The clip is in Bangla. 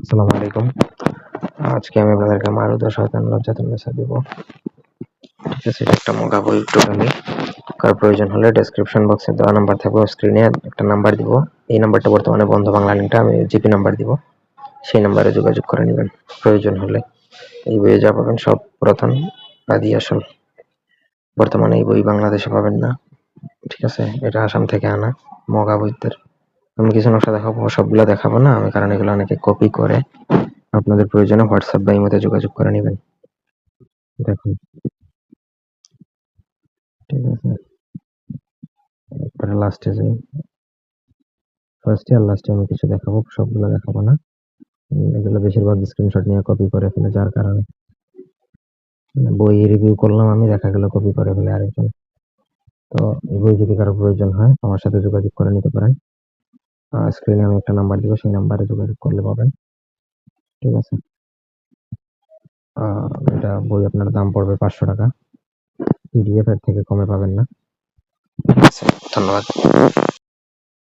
আসসালামু আলাইকুম। আজকে আমি আপনাদেরকে মারুদের শয়তান লজ্জাতুন নেসা দিব। ঠিক আছে, এটা একটা মগা বই। টোটালি কার প্রয়োজন হলে ডেসক্রিপশন বক্সে দেওয়া নাম্বার থাকবে, স্ক্রিনে একটা নাম্বার দিব। এই নাম্বারটা বর্তমানে বন্ধ, বাংলা লিঙ্কটা আমি জিপি নাম্বার দিব, সেই নাম্বারে যোগাযোগ করে নেবেন প্রয়োজন হলে। এই বইয়ে যা পাবেন সব পুরাতন আদি আসল। বর্তমানে এই বই বাংলাদেশে পাবেন না। ঠিক আছে, এটা আসাম থেকে আনা মগা বইদের। আমি কিছু নকশা দেখাবো, সবগুলো দেখাবো না আমি, কারণ এগুলো অনেকে কপি করে। আপনাদের প্রয়োজনে হোয়াটসঅ্যাপ বা ইমোতে যোগাযোগ করে নেবেন। দেখুন, ঠিক আছে, একবারে লাস্টে যাই। ফার্স্টে আর লাস্টে আমি কিছু দেখাবো, সবগুলো দেখাবো না। এগুলো বেশিরভাগ স্ক্রিনশট নিয়ে কপি করে ফেলে, যার কারণে বই রিভিউ করলাম আমি, দেখা গেল কপি করে ফেলে আরেকজন। তো এই বই যদি কারো প্রয়োজন হয় আমার সাথে যোগাযোগ করে নিতে পারেন। স্ক্রিনে আমি একটা নাম্বার দিব, সেই নাম্বারে যোগাযোগ করলে পাবেন। ঠিক আছে, এটা বই আপনার দাম পড়বে 500 টাকা। পিডিএফ এর থেকে কমে পাবেন না। ঠিক আছে, ধন্যবাদ।